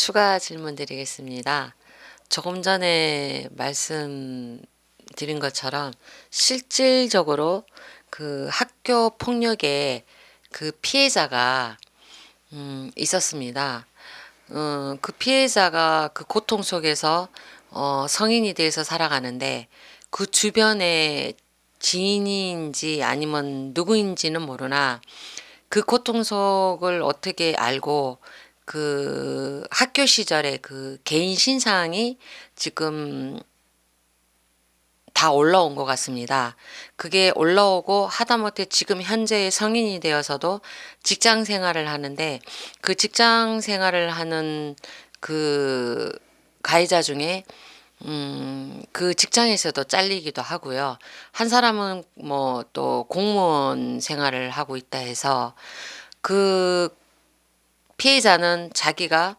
추가 질문 드리겠습니다. 조금 전에 말씀드린 것처럼 실질적으로 그 학교 폭력의 그 피해자가 있었습니다. 그 피해자가 그 고통 속에서 성인이 돼서 살아가는데 그 주변에 지인인지 아니면 누구인지는 모르나 그 고통 속을 어떻게 알고 그 학교 시절에 그 개인 신상이 지금 다 올라온 것 같습니다. 그게 올라오고 하다못해 지금 현재 성인이 되어서도 직장 생활을 하는데 그 직장 생활을 하는 그 가해자 중에 그 직장에서도 잘리기도 하고요. 한 사람은 뭐 또 공무원 생활을 하고 있다 해서 그 피해자는 자기가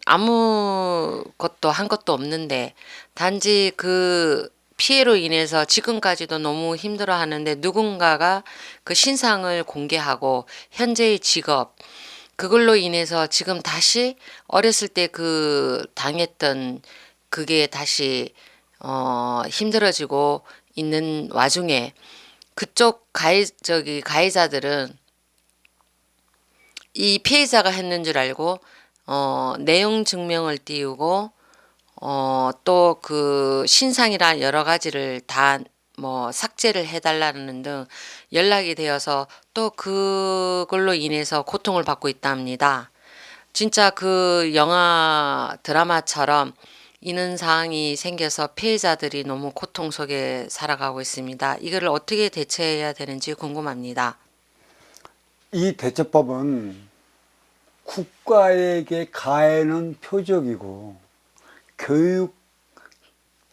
아무것도 한 것도 없는데 단지 그 피해로 인해서 지금까지도 너무 힘들어 하는데 누군가가 그 신상을 공개하고 현재의 직업 그걸로 인해서 지금 다시 어렸을 때 그 당했던 그게 다시 힘들어지고 있는 와중에 그쪽 가해자들은 이 피해자가 했는 줄 알고 내용 증명을 띄우고 또 그 신상이란 여러 가지를 다 뭐 삭제를 해달라는 등 연락이 되어서 또 그걸로 인해서 고통을 받고 있답니다. 진짜 그 영화 드라마처럼 이런 사항이 생겨서 피해자들이 너무 고통 속에 살아가고 있습니다. 이거를 어떻게 대처해야 되는지 궁금합니다. 이 대처법은 국가에게 가해는 표적이고 교육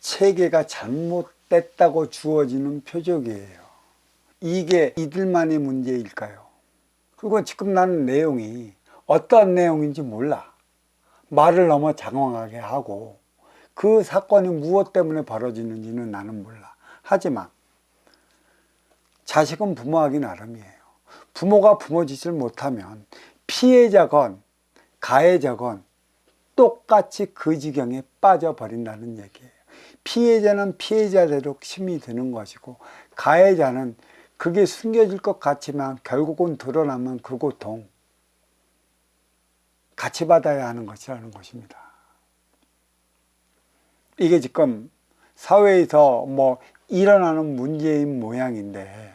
체계가 잘못됐다고 주어지는 표적이에요. 이게 이들만의 문제일까요? 그리고 지금 나는 내용이 어떠한 내용인지 몰라. 말을 너무 장황하게 하고 그 사건이 무엇 때문에 벌어지는지는 나는 몰라. 하지만 자식은 부모하기 나름이에요. 부모가 부모 짓을 못하면 피해자건 가해자건 똑같이 그 지경에 빠져버린다는 얘기예요. 피해자는 피해자대로 힘이 드는 것이고 가해자는 그게 숨겨질 것 같지만 결국은 드러나면 그 고통 같이 받아야 하는 것이라는 것입니다. 이게 지금 사회에서 뭐 일어나는 문제인 모양인데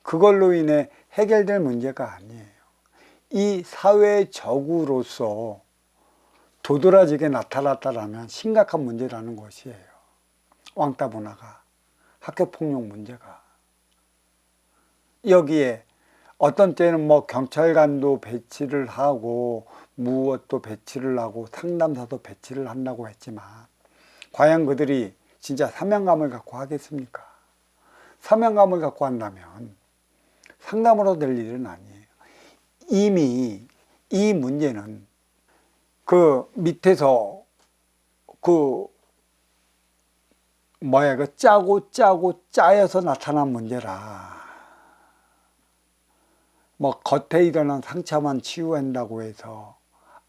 그걸로 인해 해결될 문제가 아니에요. 이 사회의 적으로서 도드라지게 나타났다라면 심각한 문제라는 것이에요. 왕따 문화가, 학교폭력 문제가. 여기에 어떤 때는 뭐 경찰관도 배치를 하고 무엇도 배치를 하고 상담사도 배치를 한다고 했지만 과연 그들이 진짜 사명감을 갖고 하겠습니까? 사명감을 갖고 한다면 상담으로 될 일은 아니에요. 이미 이 문제는 그 밑에서 그 짜고 짜여서 나타난 문제라. 뭐 겉에 일어난 상처만 치유한다고 해서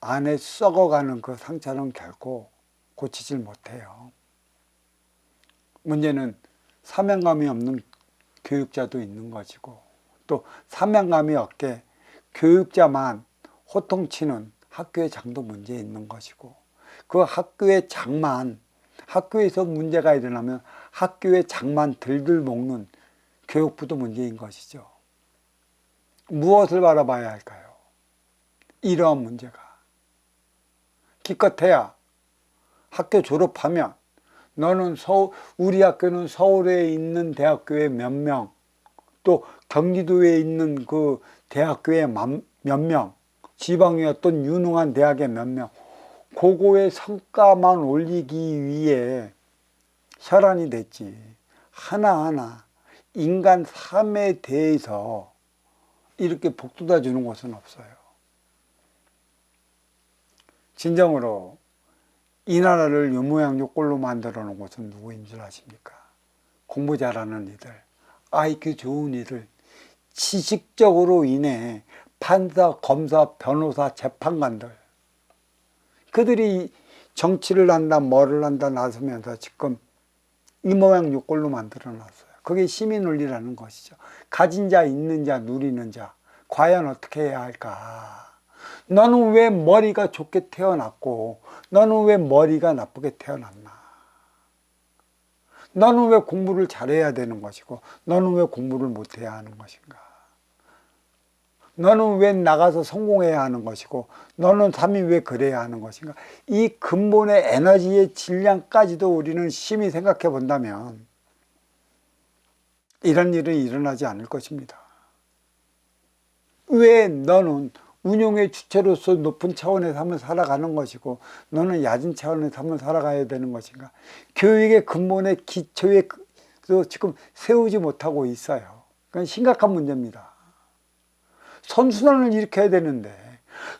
안에 썩어가는 그 상처는 결코 고치질 못해요. 문제는 사명감이 없는 교육자도 있는 것이고 또 사명감이 없게 교육자만 호통치는 학교의 장도 문제 있는 것이고 그 학교의 장만 학교에서 문제가 일어나면 학교의 장만 들들 먹는 교육부도 문제인 것이죠. 무엇을 바라봐야 할까요? 이러한 문제가 기껏해야 학교 졸업하면 너는 우리 학교는 서울에 있는 대학교에 몇 명, 또 경기도에 있는 그 대학교에 몇 명, 지방의 어떤 유능한 대학에 몇 명, 그거의 성과만 올리기 위해 혈안이 됐지. 하나하나 인간 삶에 대해서 이렇게 복돋아 주는 것은 없어요. 진정으로 이 나라를 유모양요 꼴로 만들어 놓은 것은 누구인 줄 아십니까? 공부 잘하는 이들, IQ 좋은 이들, 지식적으로 인해 판사, 검사, 변호사, 재판관들 그들이 정치를 한다 뭐를 한다 나서면서 지금 이 모양 요 꼴로 만들어 놨어요. 그게 시민 논리라는 것이죠. 가진 자 있는 자 누리는 자 과연 어떻게 해야 할까. 너는 왜 머리가 좋게 태어났고 너는 왜 머리가 나쁘게 태어났나. 너는 왜 공부를 잘해야 되는 것이고 너는 왜 공부를 못해야 하는 것인가. 너는 왜 나가서 성공해야 하는 것이고 너는 삶이 왜 그래야 하는 것인가. 이 근본의 에너지의 질량까지도 우리는 심히 생각해 본다면 이런 일은 일어나지 않을 것입니다. 왜 너는 운용의 주체로서 높은 차원의 삶을 살아가는 것이고 너는 낮은 차원의 삶을 살아가야 되는 것인가. 교육의 근본의 기초에 지금 세우지 못하고 있어요. 그건 심각한 문제입니다. 선순환을 일으켜야 되는데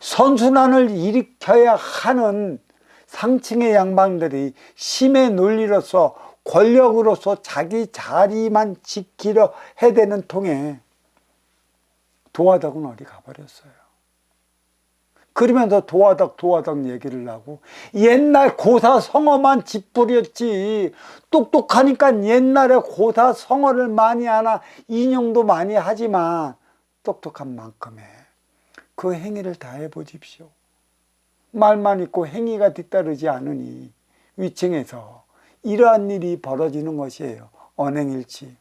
선순환을 일으켜야 하는 상층의 양반들이 힘의 논리로서 권력으로서 자기 자리만 지키려 해대는 통에 도화덕은 어디 가버렸어요. 그러면서 도화덕 얘기를 하고 옛날 고사 성어만 짚부렸지 똑똑하니까 옛날에 고사 성어를 많이 하나 인용도 많이 하지만 똑똑한 만큼의 그 행위를 다 해보십시오. 말만 있고 행위가 뒤따르지 않으니 위층에서 이러한 일이 벌어지는 것이에요. 언행일치.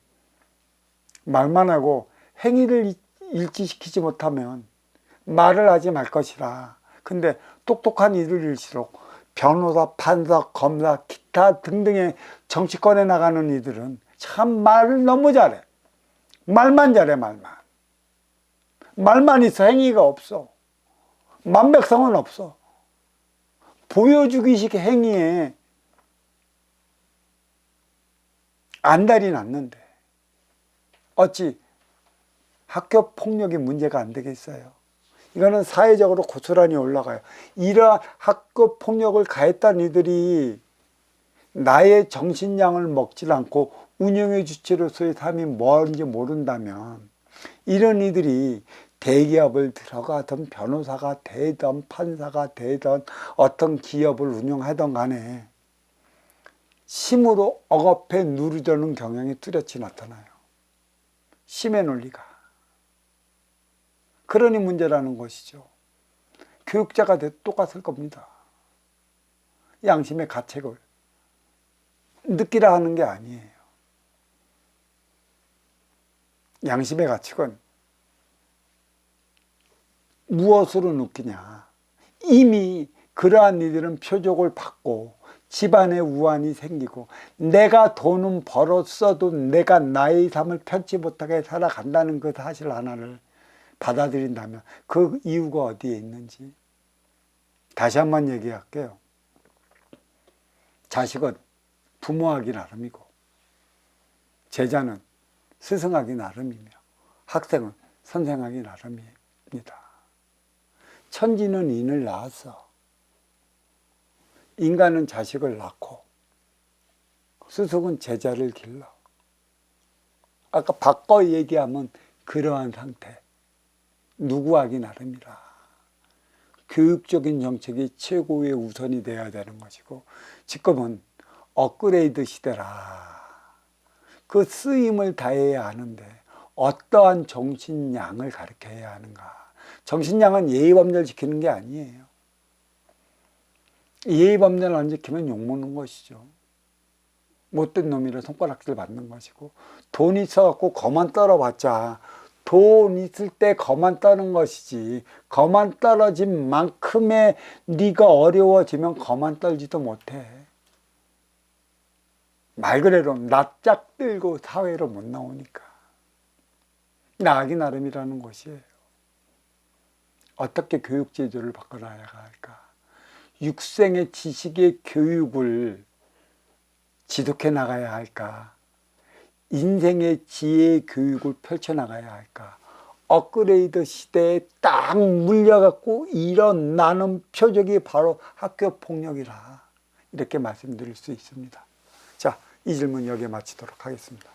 말만 하고 행위를 일치시키지 못하면 말을 하지 말 것이라. 근데 똑똑한 이들일수록 변호사, 판사, 검사, 기타 등등의 정치권에 나가는 이들은 참 말을 너무 잘해. 말만 잘해, 말만. 말만 있어 행위가 없어. 만백성은 없어. 보여주기식 행위에 안달이 났는데 어찌 학교 폭력이 문제가 안 되겠어요. 이거는 사회적으로 고스란히 올라가요. 이러한 학교 폭력을 가했던 이들이 나의 정신량을 먹질 않고 운영의 주체로서의 삶이 뭔지 모른다면 이런 이들이 대기업을 들어가든 변호사가 되든 판사가 되든 어떤 기업을 운영하든 간에 심으로 억압해 누르려는 경향이 뚜렷이 나타나요. 심의 논리가. 그러니 문제라는 것이죠. 교육자가 돼도 똑같을 겁니다. 양심의 가책을 느끼라 하는 게 아니에요. 양심의 가책은 무엇으로 느끼냐. 이미 그러한 이들은 표적을 받고 집안에 우환이 생기고 내가 돈은 벌었어도 내가 나의 삶을 편치 못하게 살아간다는 그 사실 하나를 받아들인다면 그 이유가 어디에 있는지 다시 한번 얘기할게요. 자식은 부모하기 나름이고 제자는 스승하기 나름이며 학생은 선생하기 나름입니다. 천지는 인을 낳았어. 인간은 자식을 낳고 스승은 제자를 길러. 아까 바꿔 얘기하면 그러한 상태. 누구 하기 나름이라. 교육적인 정책이 최고의 우선이 되어야 되는 것이고 지금은 업그레이드 시대라. 그 쓰임을 다해야 하는데 어떠한 정신량을 가르쳐야 하는가. 정신량은 예의범절 지키는 게 아니에요. 예의범절 안 지키면 욕먹는 것이죠. 못된 놈이라 손가락질 받는 것이고 돈 있어갖고 거만 떨어봤자 돈 있을 때 거만 떠는 것이지 거만 떨어진 만큼의 네가 어려워지면 거만 떨지도 못해. 말 그대로 낯짝 들고 사회로 못 나오니까. 나기 나름이라는 것이에요. 어떻게 교육제도를 바꿔나가야 할까? 육생의 지식의 교육을 지속해 나가야 할까? 인생의 지혜의 교육을 펼쳐나가야 할까? 업그레이드 시대에 딱 물려갖고 일어나는 표적이 바로 학교 폭력이라 이렇게 말씀드릴 수 있습니다. 자, 이 질문 여기에 마치도록 하겠습니다.